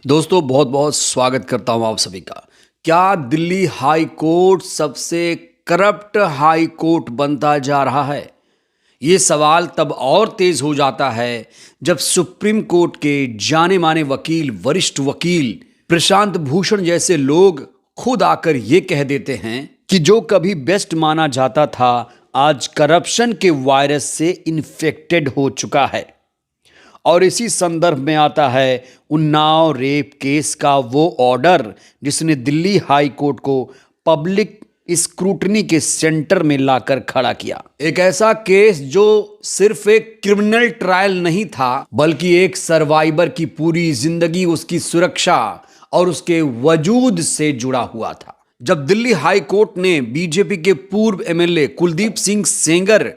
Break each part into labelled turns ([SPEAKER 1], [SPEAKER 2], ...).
[SPEAKER 1] दोस्तों बहुत बहुत स्वागत करता हूं आप सभी का। क्या दिल्ली हाई कोर्ट सबसे करप्ट हाई कोर्ट बनता जा रहा है? ये सवाल तब और तेज हो जाता है जब सुप्रीम कोर्ट के जाने माने वकील, वरिष्ठ वकील प्रशांत भूषण जैसे लोग खुद आकर ये कह देते हैं कि जो कभी बेस्ट माना जाता था आज करप्शन के वायरस से इन्फेक्टेड हो चुका है। और इसी संदर्भ में आता है उन्नाव रेप केस का वो ऑर्डर जिसने दिल्ली हाई कोर्ट को पब्लिक स्क्रूटनी के सेंटर में लाकर खड़ा किया। एक ऐसा केस जो सिर्फ एक क्रिमिनल ट्रायल नहीं था बल्कि एक सर्वाइवर की पूरी जिंदगी, उसकी सुरक्षा और उसके वजूद से जुड़ा हुआ था। जब दिल्ली हाई कोर्ट ने बीजेपी के पूर्व एमएलए कुलदीप सिंह सेंगर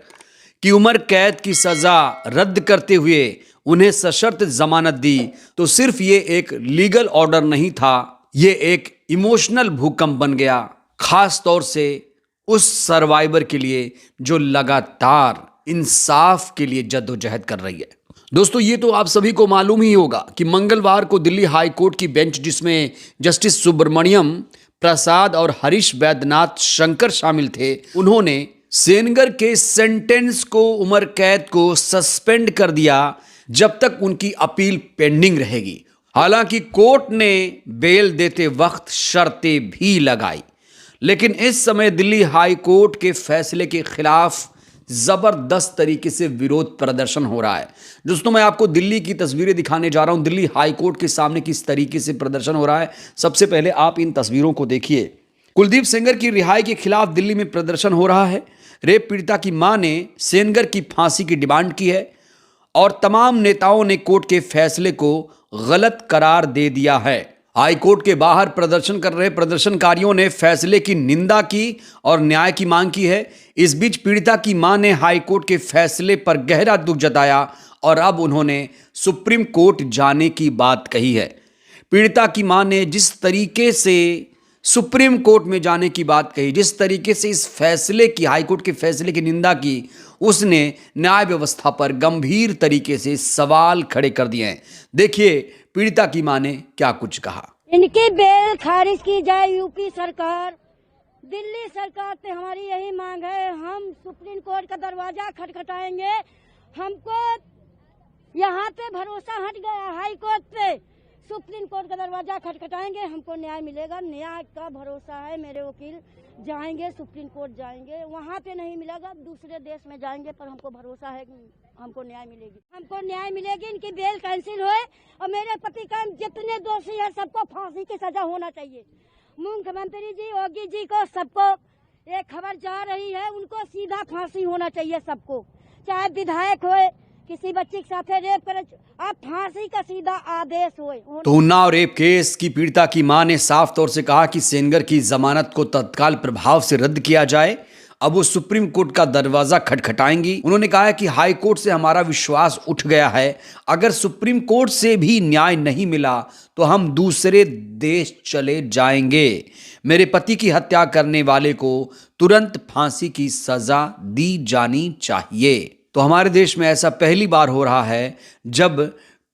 [SPEAKER 1] की उम्र कैद की सजा रद्द करते हुए उन्हें सशर्त जमानत दी तो सिर्फ ये एक लीगल ऑर्डर नहीं था, ये एक इमोशनल भूकंप बन गया, खास तौर से उस सर्वाइवर के लिए जो लगातार इंसाफ के लिए जद्दोजहद कर रही है। दोस्तों ये तो आप सभी को मालूम ही होगा कि मंगलवार को दिल्ली हाई कोर्ट की बेंच, जिसमें जस्टिस सुब्रमण्यम प्रसाद और हरीश वैद्यनाथ शंकर शामिल थे, उन्होंने सेनगर के सेंटेंस को, उम्र कैद को सस्पेंड कर दिया जब तक उनकी अपील पेंडिंग रहेगी। हालांकि कोर्ट ने बेल देते वक्त शर्तें भी लगाई, लेकिन इस समय दिल्ली हाई कोर्ट के फैसले के खिलाफ जबरदस्त तरीके से विरोध प्रदर्शन हो रहा है। दोस्तों मैं आपको दिल्ली की तस्वीरें दिखाने जा रहा हूं, दिल्ली हाई कोर्ट के सामने किस तरीके से प्रदर्शन हो रहा है। सबसे पहले आप इन तस्वीरों को देखिए। कुलदीप सेंगर की रिहाई के खिलाफ दिल्ली में प्रदर्शन हो रहा है। रेप पीड़िता की मां ने सेंगर की फांसी की डिमांड की है और तमाम नेताओं ने कोर्ट के फैसले को गलत करार दे दिया है। हाई कोर्ट के बाहर प्रदर्शन कर रहे प्रदर्शनकारियों ने फैसले की निंदा की और न्याय की मांग की है। इस बीच पीड़िता की मां ने हाई कोर्ट के फैसले पर गहरा दुख जताया और अब उन्होंने सुप्रीम कोर्ट जाने की बात कही है। पीड़िता की मां ने जिस तरीके से सुप्रीम कोर्ट में जाने की बात कही, जिस तरीके से इस फैसले की, हाई कोर्ट के फैसले की निंदा की, उसने न्याय व्यवस्था पर गंभीर तरीके से सवाल खड़े कर दिए हैं। देखिए पीड़िता की मां ने क्या कुछ कहा।
[SPEAKER 2] इनकी बेल खारिज की जाए। यूपी सरकार, दिल्ली सरकार से हमारी यही मांग है। हम सुप्रीम कोर्ट का दरवाजा खटखटाएंगे। हमको यहाँ पे भरोसा हट गया हाई कोर्ट पे। सुप्रीम कोर्ट का दरवाजा खटखटाएंगे, हमको न्याय मिलेगा। न्याय का भरोसा है। मेरे वकील जाएंगे, सुप्रीम कोर्ट जाएंगे, वहाँ पे नहीं मिलेगा, दूसरे देश में जाएंगे, पर हमको भरोसा है कि हमको न्याय मिलेगी। हमको न्याय मिलेगी। इनकी बेल कैंसिल होए और मेरे पति का जितने दोषी है सबको फांसी की सजा होना चाहिए। मुख्यमंत्री जी, योगी जी को, सबको एक खबर जा रही है, उनको सीधा फांसी होना चाहिए सबको। चाहे विधायक होए, किसी बच्ची के साथ रेप करे, आप फांसी का सीधा आदेश होए।
[SPEAKER 1] तो उन्नाव रेप केस की पीड़िता की मां ने साफ तौर से कहा कि सेंगर की जमानत को तत्काल प्रभाव से रद्द किया जाए। अब वो सुप्रीम कोर्ट का दरवाजा खटखटाएंगी। उन्होंने कहा है कि हाई कोर्ट से हमारा विश्वास उठ गया है। अगर सुप्रीम कोर्ट से भी न्याय नहीं मिला तो हम दूसरे देश चले जाएंगे। मेरे पति की हत्या करने वाले को तुरंत फांसी की सजा दी जानी चाहिए। तो हमारे देश में ऐसा पहली बार हो रहा है जब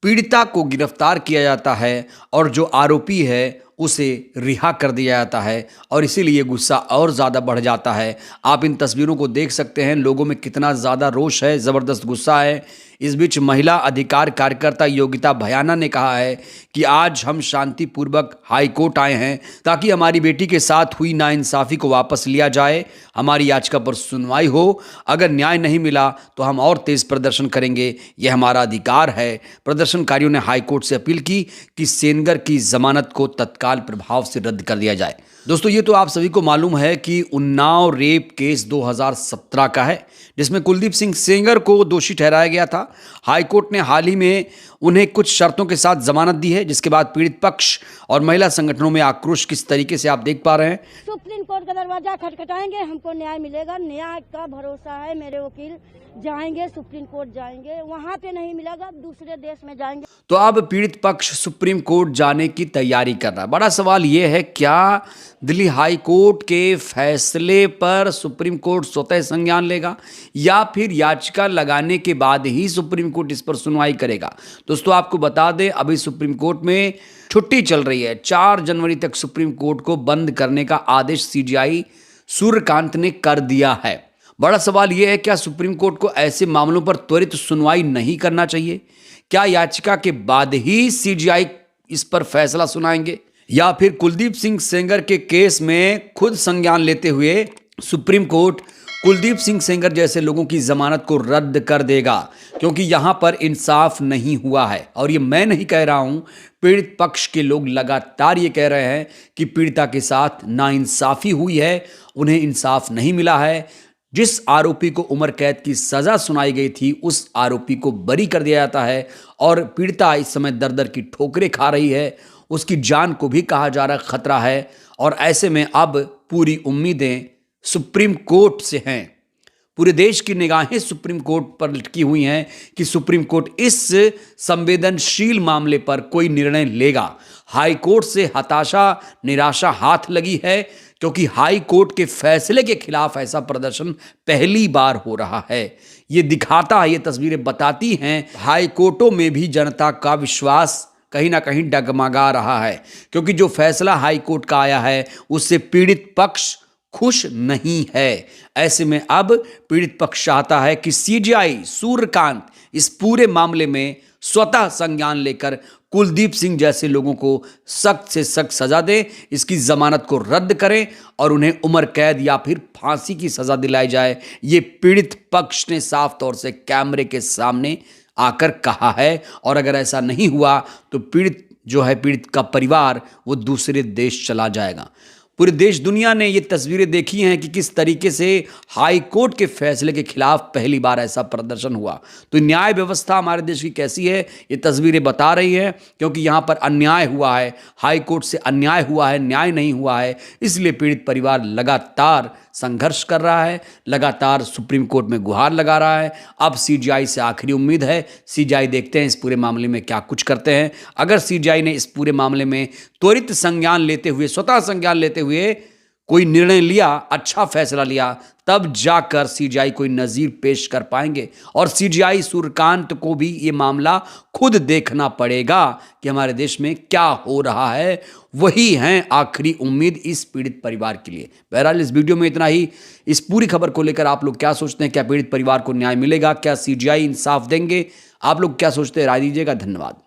[SPEAKER 1] पीड़िता को गिरफ्तार किया जाता है और जो आरोपी है उसे रिहा कर दिया जाता है, और इसीलिए गुस्सा और ज़्यादा बढ़ जाता है। आप इन तस्वीरों को देख सकते हैं, लोगों में कितना ज़्यादा रोष है, ज़बरदस्त गुस्सा है। इस बीच महिला अधिकार कार्यकर्ता योगिता भयाना ने कहा है कि आज हम शांतिपूर्वक हाई कोर्ट आए हैं ताकि हमारी बेटी के साथ हुई नाइंसाफ़ी को वापस लिया जाए, हमारी याचिका पर सुनवाई हो। अगर न्याय नहीं मिला तो हम और तेज़ प्रदर्शन करेंगे, यह हमारा अधिकार है। प्रदर्शनकारियों ने हाई कोर्ट से अपील की कि सेंगर की जमानत को तत्काल प्रभाव से रद्द कर दिया जाए। दोस्तों ये तो आप सभी को मालूम है कि उन्नाव रेप केस 2017 का है, जिसमें कुलदीप सिंह सेंगर को दोषी ठहराया गया था। हाई कोर्ट ने हाल ही में उन्हें कुछ शर्तों के साथ जमानत दी है, जिसके बाद पीड़ित पक्ष और महिला संगठनों में आक्रोश किस तरीके से आप देख पा रहे हैं।
[SPEAKER 2] सुप्रीम कोर्ट का दरवाजा खटखटाएंगे, हमको न्याय मिलेगा। न्याय का भरोसा है। मेरे वकील जाएंगे, सुप्रीम कोर्ट जाएंगे, वहाँ पे नहीं मिलेगा, दूसरे देश में जाएंगे।
[SPEAKER 1] तो अब पीड़ित पक्ष सुप्रीम कोर्ट जाने की तैयारी कर रहा है। बड़ा सवाल यह है, क्या दिल्ली हाई कोर्ट के फैसले पर सुप्रीम कोर्ट स्वतः संज्ञान लेगा या फिर याचिका लगाने के बाद ही सुप्रीम कोर्ट इस पर सुनवाई करेगा। दोस्तों आपको बता दें, अभी सुप्रीम कोर्ट में छुट्टी चल रही है। 4 जनवरी तक सुप्रीम कोर्ट को बंद करने का आदेश सीजेआई सूर्यकांत ने कर दिया है। बड़ा सवाल यह है, क्या सुप्रीम कोर्ट को ऐसे मामलों पर त्वरित सुनवाई नहीं करना चाहिए? क्या याचिका के बाद ही सीजेआई इस पर फैसला सुनाएंगे, या फिर कुलदीप सिंह सेंगर के केस में खुद संज्ञान लेते हुए सुप्रीम कोर्ट कुलदीप सिंह सेंगर जैसे लोगों की जमानत को रद्द कर देगा? क्योंकि यहां पर इंसाफ नहीं हुआ है। और ये मैं नहीं कह रहा हूं, पीड़ित पक्ष के लोग लगातार ये कह रहे हैं कि पीड़िता के साथ नाइंसाफी हुई है, उन्हें इंसाफ नहीं मिला है। जिस आरोपी को उम्र कैद की सजा सुनाई गई थी, उस आरोपी को बरी कर दिया जाता है और पीड़िता इस समय दर दर की ठोकरें खा रही है। उसकी जान को भी कहा जा रहा खतरा है। और ऐसे में अब पूरी उम्मीदें सुप्रीम कोर्ट से हैं। पूरे देश की निगाहें सुप्रीम कोर्ट पर लटकी हुई हैं कि सुप्रीम कोर्ट इस संवेदनशील मामले पर कोई निर्णय लेगा। हाई कोर्ट से हताशा निराशा हाथ लगी है, क्योंकि हाई कोर्ट के फैसले के खिलाफ ऐसा प्रदर्शन पहली बार हो रहा है। ये दिखाता है, ये तस्वीरें बताती हैं, हाई कोर्टों में भी जनता का विश्वास कहीं ना कहीं डगमगा रहा है। क्योंकि जो फैसला हाई कोर्ट का आया है, उससे पीड़ित पक्ष खुश नहीं है। ऐसे में अब पीड़ित पक्ष चाहता है कि सीजेआई सूर्यकांत इस पूरे मामले में स्वतः संज्ञान लेकर कुलदीप सिंह जैसे लोगों को सख्त से सख्त सजा दे, इसकी जमानत को रद्द करें और उन्हें उम्र कैद या फिर फांसी की सजा दिलाई जाए। ये पीड़ित पक्ष ने साफ तौर से कैमरे के सामने आकर कहा है। और अगर ऐसा नहीं हुआ तो पीड़ित का परिवार वो दूसरे देश चला जाएगा। पूरे देश दुनिया ने ये तस्वीरें देखी हैं कि किस तरीके से हाई कोर्ट के फैसले के खिलाफ पहली बार ऐसा प्रदर्शन हुआ। तो न्याय व्यवस्था हमारे देश की कैसी है, ये तस्वीरें बता रही है। क्योंकि यहाँ पर अन्याय हुआ है, हाई कोर्ट से अन्याय हुआ है, न्याय नहीं हुआ है। इसलिए पीड़ित परिवार लगातार संघर्ष कर रहा है, लगातार सुप्रीम कोर्ट में गुहार लगा रहा है। अब सीजेआई से आखिरी उम्मीद है। सीजेआई देखते हैं इस पूरे मामले में क्या कुछ करते हैं। अगर सीजेआई ने इस पूरे मामले में त्वरित संज्ञान लेते हुए, स्वतः संज्ञान लेते हुए कोई निर्णय लिया, अच्छा फैसला लिया, तब जाकर सीजेआई कोई नज़ीर पेश कर पाएंगे। और सीजेआई सूर्यकांत को भी ये मामला खुद देखना पड़ेगा कि हमारे देश में क्या हो रहा है। वही हैं आखिरी उम्मीद इस पीड़ित परिवार के लिए। बहरहाल इस वीडियो में इतना ही। इस पूरी खबर को लेकर आप लोग क्या सोचते हैं? क्या पीड़ित परिवार को न्याय मिलेगा? क्या सीजेआई इंसाफ देंगे? आप लोग क्या सोचते हैं? राय दीजिएगा। धन्यवाद।